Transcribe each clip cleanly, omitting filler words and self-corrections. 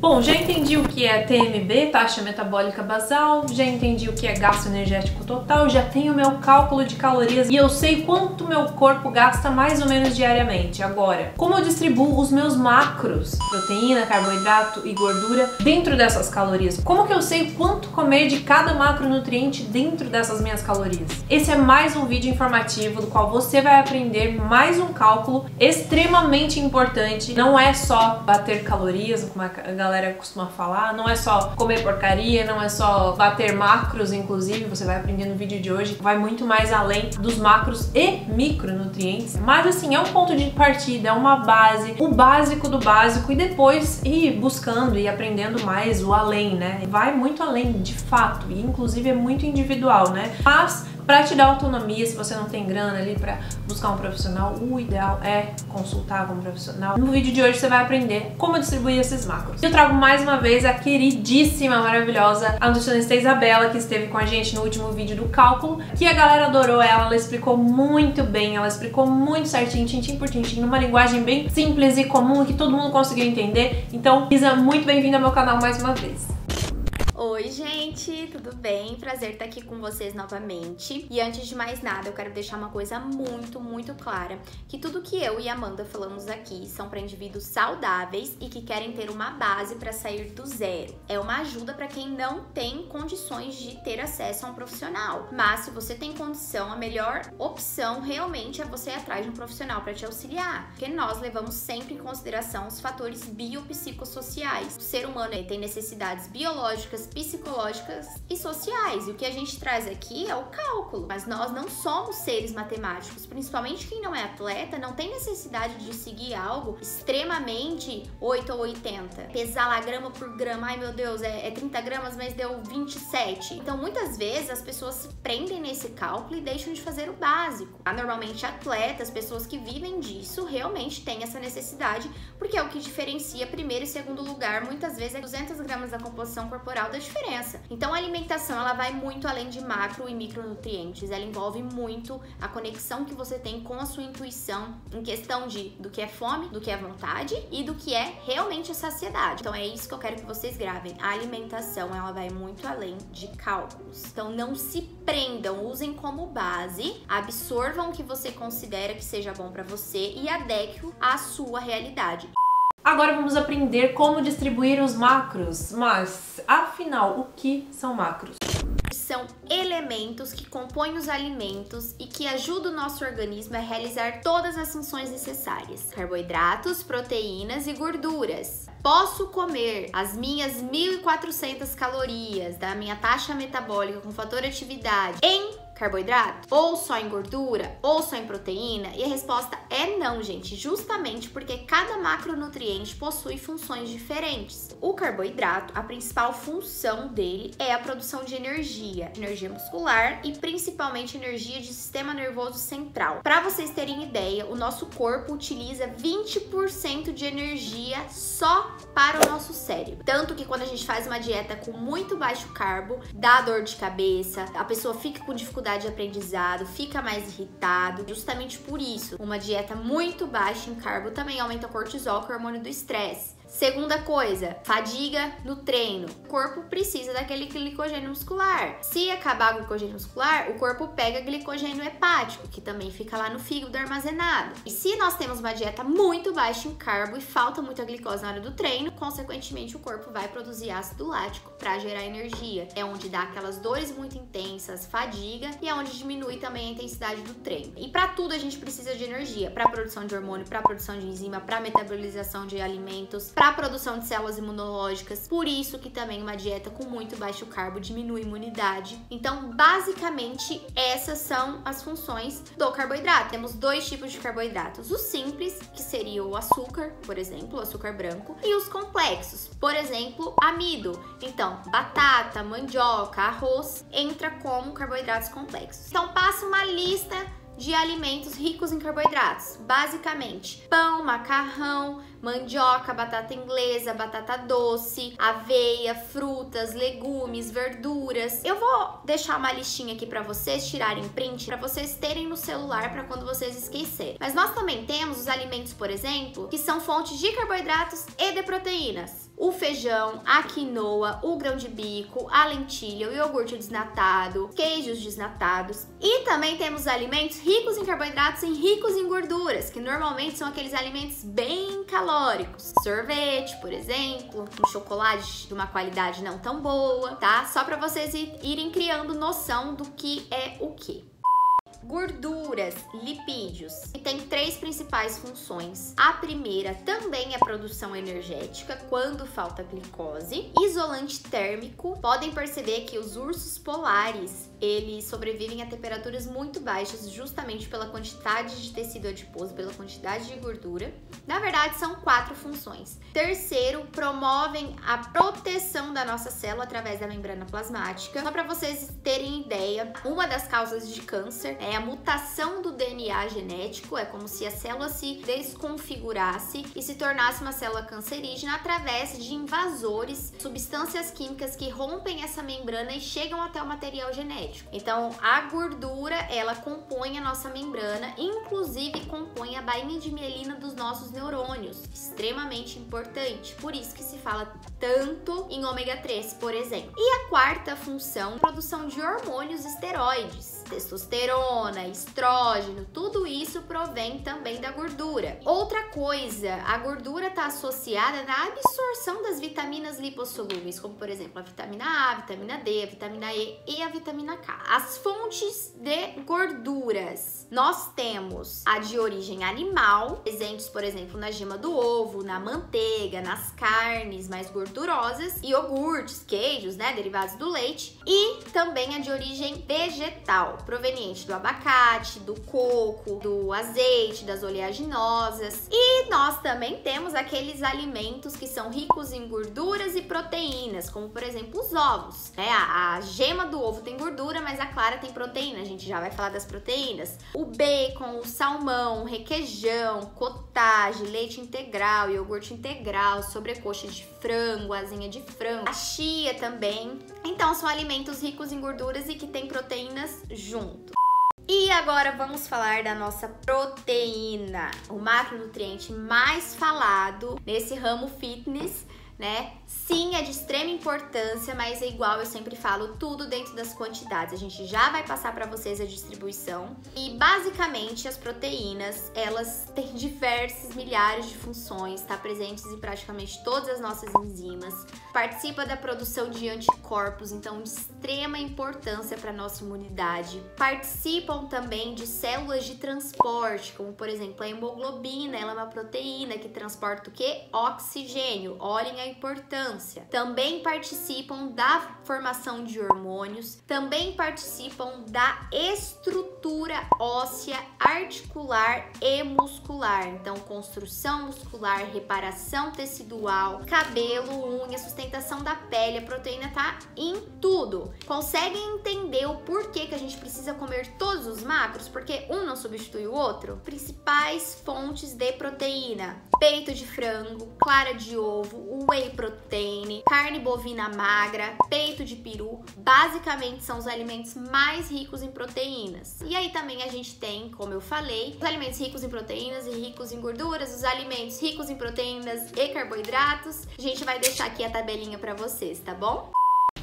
Bom, já entendi o que é TMB, taxa metabólica basal, já entendi o que é gasto energético total, já tenho meu cálculo de calorias e eu sei quanto meu corpo gasta mais ou menos diariamente. Agora, como eu distribuo os meus macros, proteína, carboidrato e gordura, dentro dessas calorias? Como que eu sei quanto comer de cada macronutriente dentro dessas minhas calorias? Esse é mais um vídeo informativo do qual você vai aprender mais um cálculo extremamente importante. Não é só bater calorias, como a galera costuma falar, não é só comer porcaria, não é só bater macros, inclusive, você vai aprender no vídeo de hoje, vai muito mais além dos macros e micronutrientes, mas assim, é um ponto de partida, é uma base, o básico do básico, e depois ir buscando e aprendendo mais o além, né? Vai muito além, de fato, e inclusive é muito individual, né? Mas para te dar autonomia, se você não tem grana ali para buscar um profissional, o ideal é consultar com um profissional. No vídeo de hoje você vai aprender como distribuir esses macros. Eu trago mais uma vez a queridíssima, maravilhosa, a nutricionista Isabela, que esteve com a gente no último vídeo do cálculo, que a galera adorou ela explicou muito bem, ela explicou muito certinho, tintim por tintim, numa linguagem bem simples e comum, que todo mundo conseguiu entender. Então, Isa, muito bem-vinda ao meu canal mais uma vez. Oi, gente, tudo bem? Prazer estar aqui com vocês novamente. E antes de mais nada, eu quero deixar uma coisa muito clara, que tudo que eu e Amanda falamos aqui são para indivíduos saudáveis e que querem ter uma base para sair do zero. É uma ajuda para quem não tem condições de ter acesso a um profissional. Mas se você tem condição, a melhor opção realmente é você ir atrás de um profissional para te auxiliar, porque nós levamos sempre em consideração os fatores biopsicossociais. O ser humano tem necessidades biológicas, psicológicas e sociais, e o que a gente traz aqui é o cálculo, mas nós não somos seres matemáticos, principalmente quem não é atleta não tem necessidade de seguir algo extremamente 8 ou 80, pesar lá grama por grama, ai meu Deus, é 30 gramas, mas deu 27, então muitas vezes as pessoas se prendem nesse cálculo e deixam de fazer o básico. Normalmente atletas, pessoas que vivem disso, realmente têm essa necessidade, porque é o que diferencia primeiro e segundo lugar, muitas vezes é 200 gramas da composição corporal da diferença. Então a alimentação ela vai muito além de macro e micronutrientes, ela envolve muito a conexão que você tem com a sua intuição em questão do que é fome, do que é vontade e do que é realmente a saciedade. Então é isso que eu quero que vocês gravem. A alimentação ela vai muito além de cálculos. Então não se prendam, usem como base, absorvam o que você considera que seja bom para você e adeque-o à sua realidade. Agora vamos aprender como distribuir os macros, mas afinal, o que são macros? São elementos que compõem os alimentos e que ajudam o nosso organismo a realizar todas as funções necessárias: carboidratos, proteínas e gorduras. Posso comer as minhas 1.400 calorias da minha taxa metabólica com fator atividade em carboidrato, ou só em gordura, ou só em proteína? E a resposta é não, gente, justamente porque cada macronutriente possui funções diferentes. O carboidrato, a principal função dele é a produção de energia muscular e principalmente energia de sistema nervoso central. Para vocês terem ideia, o nosso corpo utiliza 20% de energia só para o nosso cérebro. Tanto que quando a gente faz uma dieta com muito baixo carbo, dá dor de cabeça, a pessoa fica com dificuldade de aprendizado, fica mais irritado, justamente por isso. Uma dieta muito baixa em carbo também aumenta o cortisol, que é o hormônio do estresse. Segunda coisa, fadiga no treino. O corpo precisa daquele glicogênio muscular. Se acabar o glicogênio muscular, o corpo pega glicogênio hepático, que também fica lá no fígado armazenado. E se nós temos uma dieta muito baixa em carbo e falta muita glicose na hora do treino, consequentemente o corpo vai produzir ácido lático para gerar energia. É onde dá aquelas dores muito intensas, fadiga, e é onde diminui também a intensidade do treino. E para tudo a gente precisa de energia, para produção de hormônio, para produção de enzima, para metabolização de alimentos, para a produção de células imunológicas. Por isso que também uma dieta com muito baixo carbo diminui a imunidade. Então, basicamente, essas são as funções do carboidrato. Temos dois tipos de carboidratos. Os simples, que seria o açúcar, por exemplo, o açúcar branco, e os complexos, por exemplo, amido. Então, batata, mandioca, arroz, entra como carboidratos complexos. Então, passa uma lista de alimentos ricos em carboidratos, basicamente pão, macarrão, mandioca, batata inglesa, batata doce, aveia, frutas, legumes, verduras. Eu vou deixar uma listinha aqui pra vocês tirarem print, pra vocês terem no celular pra quando vocês esquecerem. Mas nós também temos os alimentos, por exemplo, que são fontes de carboidratos e de proteínas. O feijão, a quinoa, o grão de bico, a lentilha, o iogurte desnatado, queijos desnatados. E também temos alimentos ricos em carboidratos e ricos em gorduras, que normalmente são aqueles alimentos bem calóricos. Sorvete, por exemplo, um chocolate de uma qualidade não tão boa, tá? Só para vocês irem criando noção do que é o que. Gorduras, lipídios, que tem 3 principais funções. A primeira também é produção energética quando falta glicose. Isolante térmico. Podem perceber que os ursos polares, eles sobrevivem a temperaturas muito baixas justamente pela quantidade de tecido adiposo, pela quantidade de gordura. Na verdade, são 4 funções. Terceiro, promovem a proteção da nossa célula através da membrana plasmática. Só para vocês terem ideia, uma das causas de câncer é a mutação do DNA genético, é como se a célula se desconfigurasse e se tornasse uma célula cancerígena através de invasores, substâncias químicas que rompem essa membrana e chegam até o material genético. Então, a gordura, ela compõe a nossa membrana, inclusive compõe a bainha de mielina dos nossos neurônios, extremamente importante, por isso que se fala tanto em ômega 3, por exemplo. E a quarta função, produção de hormônios esteroides, testosterona, estrógeno, tudo isso provém também da gordura. Outra coisa, a gordura está associada na absorção das vitaminas lipossolúveis, como por exemplo a vitamina A, a vitamina D, a vitamina E e a vitamina K. As fontes de gorduras, nós temos a de origem animal, presentes por exemplo na gema do ovo, na manteiga, nas carnes mais gordurosas, iogurtes, queijos, né, derivados do leite, e também a de origem vegetal, proveniente do abacate, do coco, do azeite, das oleaginosas. E nós também temos aqueles alimentos que são ricos em gorduras e proteínas, como por exemplo os ovos, né? A gema do ovo tem gordura, mas a clara tem proteína, a gente já vai falar das proteínas. O bacon, o salmão, o requeijão, cottage, leite integral, iogurte integral, sobrecoxa de frango, asinha de frango, a chia também. Então são alimentos ricos em gorduras e que tem proteínas junto. E agora vamos falar da nossa proteína, o macronutriente mais falado nesse ramo fitness, né? Sim, é de extrema importância, mas é igual, eu sempre falo, tudo dentro das quantidades. A gente já vai passar para vocês a distribuição. E basicamente as proteínas, elas têm diversas milhares de funções, tá presentes em praticamente todas as nossas enzimas. Participa da produção de anticorpos, então de extrema importância para nossa imunidade. Participam também de células de transporte, como por exemplo a hemoglobina, ela é uma proteína que transporta o quê? Oxigênio. Olhem a importância. Também participam da formação de hormônios, também participam da estrutura óssea, articular e muscular. Então, construção muscular, reparação tecidual, cabelo, unha, sustentação da pele, a proteína tá em tudo. Conseguem entender o porquê que a gente precisa comer todos os macros? Porque um não substitui o outro? Principais fontes de proteína: peito de frango, clara de ovo, whey protein, carne bovina magra, peito de peru, basicamente são os alimentos mais ricos em proteínas. E aí também a gente tem, como eu falei, os alimentos ricos em proteínas e ricos em gorduras, os alimentos ricos em proteínas e carboidratos. A gente vai deixar aqui a tabelinha para vocês, tá bom?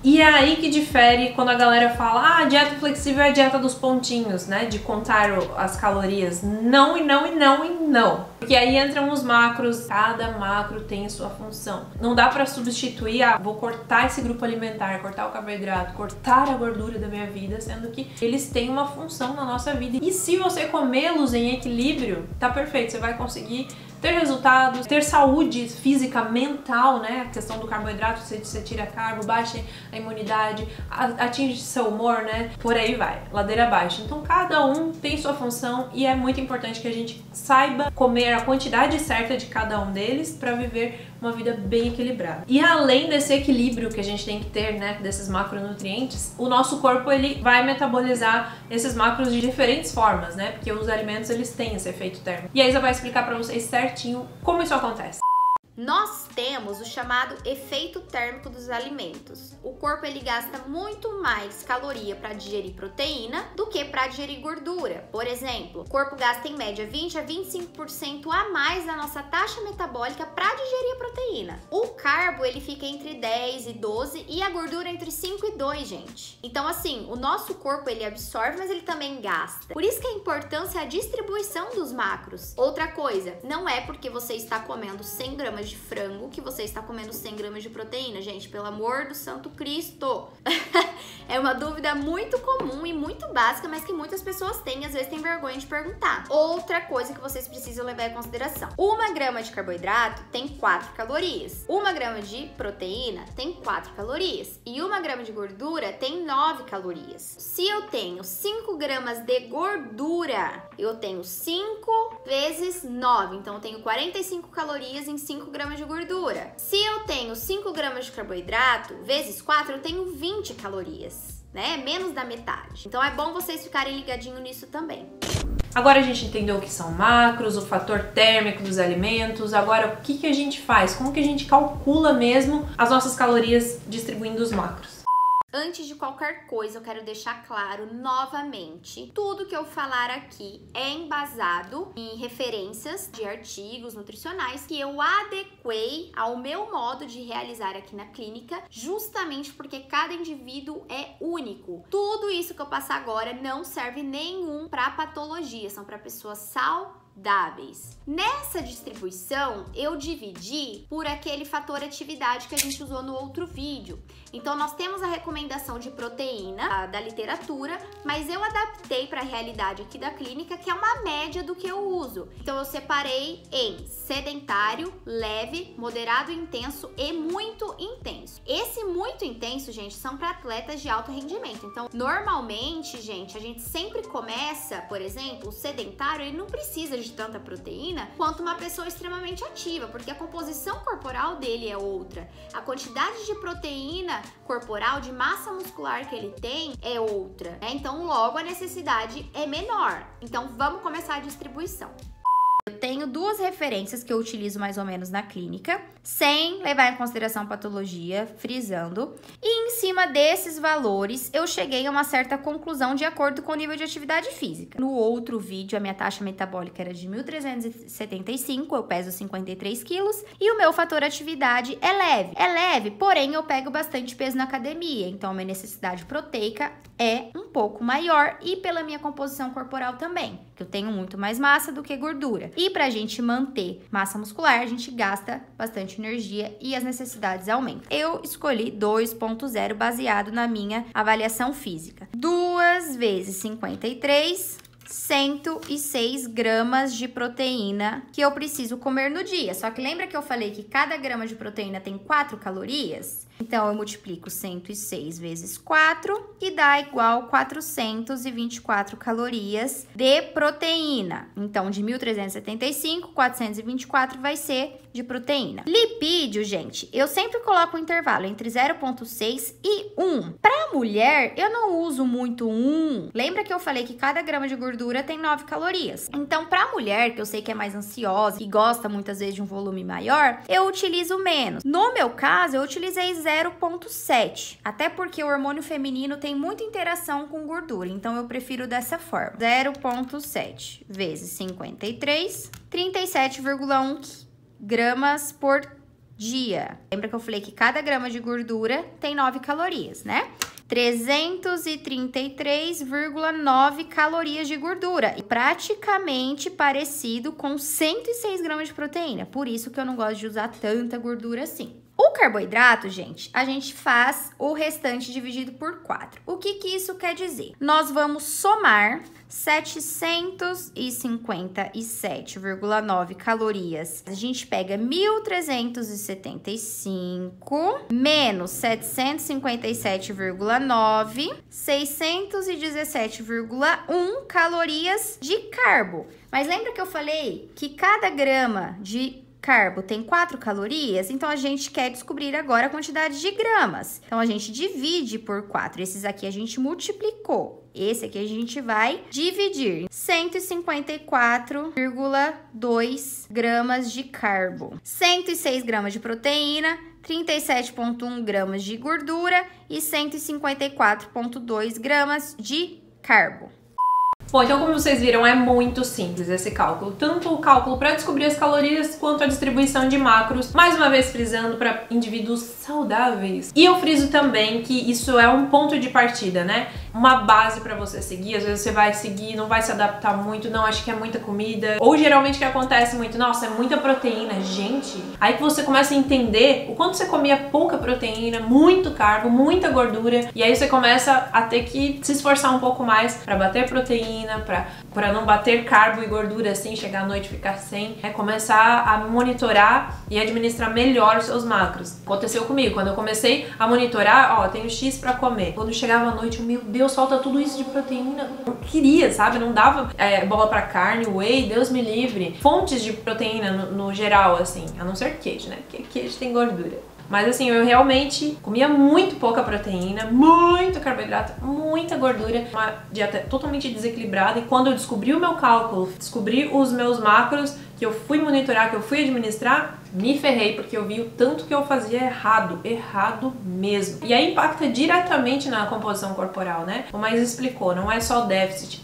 E é aí que difere quando a galera fala, a dieta flexível é a dieta dos pontinhos, né? De contar as calorias. Não, e não, e não, e não. Porque aí entram os macros, cada macro tem a sua função. Não dá pra substituir, vou cortar esse grupo alimentar, cortar o carboidrato, cortar a gordura da minha vida, sendo que eles têm uma função na nossa vida. E se você comê-los em equilíbrio, tá perfeito, você vai conseguir ter resultados, ter saúde física, mental, né? A questão do carboidrato, você tira carbo, baixa a imunidade, atinge seu humor, né? Por aí vai, ladeira abaixo. Então cada um tem sua função e é muito importante que a gente saiba comer a quantidade certa de cada um deles para viver uma vida bem equilibrada. E além desse equilíbrio que a gente tem que ter, né, desses macronutrientes, o nosso corpo ele vai metabolizar esses macros de diferentes formas, né? Porque os alimentos eles têm esse efeito térmico. E a Isa vai explicar para vocês certinho como isso acontece. Nós temos o chamado efeito térmico dos alimentos. O corpo ele gasta muito mais caloria para digerir proteína do que para digerir gordura. Por exemplo, o corpo gasta em média 20 a 25% a mais da nossa taxa metabólica para digerir a proteína. O carbo ele fica entre 10 e 12 e a gordura entre 5 e 2, gente. Então assim, o nosso corpo ele absorve, mas ele também gasta. Por isso que a importância é a distribuição dos macros. Outra coisa, não é porque você está comendo 100 gramas de frango que você está comendo 100 gramas de proteína, gente, pelo amor do santo Cristo. É uma dúvida muito comum e muito básica, mas que muitas pessoas têm e às vezes têm vergonha de perguntar. Outra coisa que vocês precisam levar em consideração: 1 grama de carboidrato tem 4 calorias, 1 grama de proteína tem 4 calorias e 1 grama de gordura tem 9 calorias. Se eu tenho 5 gramas de gordura, eu tenho 5 vezes 9, então eu tenho 45 calorias em 5 gramas de gordura. Se eu tenho 5 gramas de carboidrato, vezes 4, eu tenho 20 calorias, né? Menos da metade. Então é bom vocês ficarem ligadinhos nisso também. Agora a gente entendeu o que são macros, o fator térmico dos alimentos. Agora, o que a gente faz? Como que a gente calcula mesmo as nossas calorias distribuindo os macros? Antes de qualquer coisa, eu quero deixar claro novamente, tudo que eu falar aqui é embasado em referências de artigos nutricionais que eu adequei ao meu modo de realizar aqui na clínica, justamente porque cada indivíduo é único. Tudo isso que eu passar agora não serve nenhum para patologia, são para pessoas saudáveis. Nessa distribuição, eu dividi por aquele fator atividade que a gente usou no outro vídeo. Então, nós temos a recomendação de proteína da literatura, mas eu adaptei para a realidade aqui da clínica, que é uma média do que eu uso. Então, eu separei em sedentário, leve, moderado, intenso e muito intenso. Esse muito intenso, gente, são para atletas de alto rendimento. Então, normalmente, gente, a gente sempre começa, por exemplo, o sedentário, ele não precisa de tanta proteína quanto uma pessoa extremamente ativa, porque a composição corporal dele é outra. A quantidade de proteína corporal, de massa muscular que ele tem é outra, né? Então, logo a necessidade é menor. Então, vamos começar a distribuição. Eu tenho duas referências que eu utilizo mais ou menos na clínica, sem levar em consideração patologia, frisando. E em cima desses valores, eu cheguei a uma certa conclusão de acordo com o nível de atividade física. No outro vídeo, a minha taxa metabólica era de 1.375, eu peso 53 quilos, e o meu fator atividade é leve. É leve, porém eu pego bastante peso na academia, então a minha necessidade proteica é um pouco maior e pela minha composição corporal também, que eu tenho muito mais massa do que gordura. E pra gente manter massa muscular, a gente gasta bastante energia e as necessidades aumentam. Eu escolhi 2.0 baseado na minha avaliação física. 2 vezes 53, 106 gramas de proteína que eu preciso comer no dia. Só que lembra que eu falei que cada grama de proteína tem 4 calorias? Então, eu multiplico 106 vezes 4, que dá igual 424 calorias de proteína. Então, de 1.375, 424 vai ser de proteína. Lipídio, gente, eu sempre coloco um intervalo entre 0,6 e 1. Para mulher, eu não uso muito 1. Lembra que eu falei que cada grama de gordura tem 9 calorias? Então, para mulher, que eu sei que é mais ansiosa e gosta muitas vezes de um volume maior, eu utilizo menos. No meu caso, eu utilizei 0,7, até porque o hormônio feminino tem muita interação com gordura, então eu prefiro dessa forma. 0,7 vezes 53, 37,1 gramas por dia. Lembra que eu falei que cada grama de gordura tem 9 calorias, né? 333,9 calorias de gordura, praticamente parecido com 106 gramas de proteína, por isso que eu não gosto de usar tanta gordura assim. O carboidrato, gente, a gente faz o restante dividido por 4. O que isso quer dizer? Nós vamos somar 757,9 calorias. A gente pega 1.375 menos 757,9, 617,1 calorias de carbo. Mas lembra que eu falei que cada grama de carbo tem 4 calorias, então a gente quer descobrir agora a quantidade de gramas. Então, a gente divide por 4. Esses aqui a gente multiplicou. Esse aqui a gente vai dividir. 154,2 gramas de carbo, 106 gramas de proteína, 37,1 gramas de gordura e 154,2 gramas de carbo. Bom, então como vocês viram, é muito simples esse cálculo. Tanto o cálculo para descobrir as calorias, quanto a distribuição de macros. Mais uma vez frisando para indivíduos saudáveis. E eu friso também que isso é um ponto de partida, né? Uma base para você seguir. Às vezes você vai seguir, não vai se adaptar muito, não, acho que é muita comida. Ou geralmente o que acontece muito, nossa, é muita proteína, gente. Aí que você começa a entender o quanto você comia pouca proteína, muito carbo, muita gordura. E aí você começa a ter que se esforçar um pouco mais para bater proteína, para não bater carbo e gordura assim, chegar à noite e ficar sem, começar a monitorar e administrar melhor os seus macros. Aconteceu comigo, quando eu comecei a monitorar, ó, tenho X para comer. Quando chegava à noite, meu Deus, falta tudo isso de proteína. Não queria, sabe? Não dava bola para carne, whey, Deus me livre. Fontes de proteína no geral, assim, a não ser queijo, né? Porque queijo tem gordura. Mas assim, eu realmente comia muito pouca proteína, muito carboidrato, muita gordura, uma dieta totalmente desequilibrada. E quando eu descobri o meu cálculo, descobri os meus macros, que eu fui monitorar, que eu fui administrar, me ferrei, porque eu vi o tanto que eu fazia errado mesmo. E aí impacta diretamente na composição corporal, né? O Mais explicou, não é só déficit.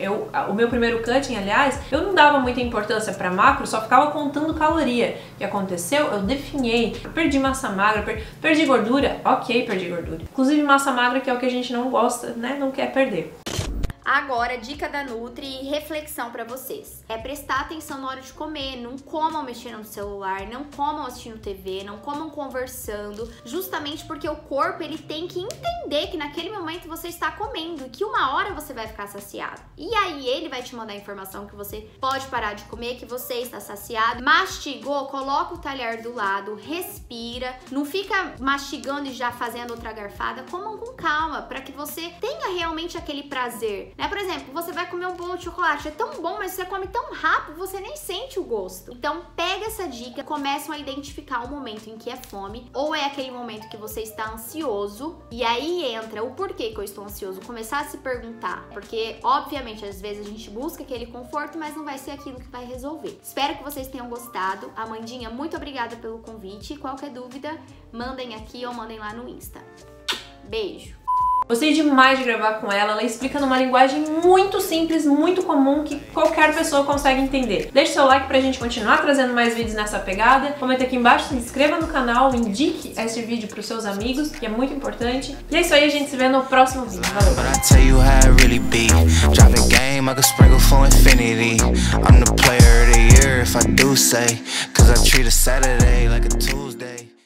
O meu primeiro cutting, aliás, eu não dava muita importância para macro, só ficava contando caloria. O que aconteceu? Eu definhei, perdi massa magra, perdi gordura, ok, perdi gordura. Inclusive massa magra, que é o que a gente não gosta, né? Não quer perder. Agora, dica da Nutri e reflexão pra vocês. É prestar atenção na hora de comer, não comam mexendo no celular, não comam assistindo TV, não comam conversando, justamente porque o corpo, ele tem que entender que naquele momento você está comendo e que uma hora você vai ficar saciado. E aí ele vai te mandar a informação que você pode parar de comer, que você está saciado. Mastigou, coloca o talher do lado, respira, não fica mastigando e já fazendo outra garfada, comam com calma, para que você tenha realmente aquele prazer. Por exemplo, você vai comer um bolo de chocolate, é tão bom, mas você come tão rápido, você nem sente o gosto. Então, pega essa dica, começam a identificar o momento em que é fome, ou é aquele momento que você está ansioso, e aí entra o porquê que eu estou ansioso, começar a se perguntar, porque, obviamente, às vezes a gente busca aquele conforto, mas não vai ser aquilo que vai resolver. Espero que vocês tenham gostado. Amandinha, muito obrigada pelo convite. Qualquer dúvida, mandem aqui ou mandem lá no Insta. Beijo! Gostei demais de gravar com ela, ela explica numa linguagem muito simples, muito comum, que qualquer pessoa consegue entender. Deixe seu like pra gente continuar trazendo mais vídeos nessa pegada, comenta aqui embaixo, se inscreva no canal, indique esse vídeo pros seus amigos, que é muito importante. E é isso aí, a gente se vê no próximo vídeo. Valeu!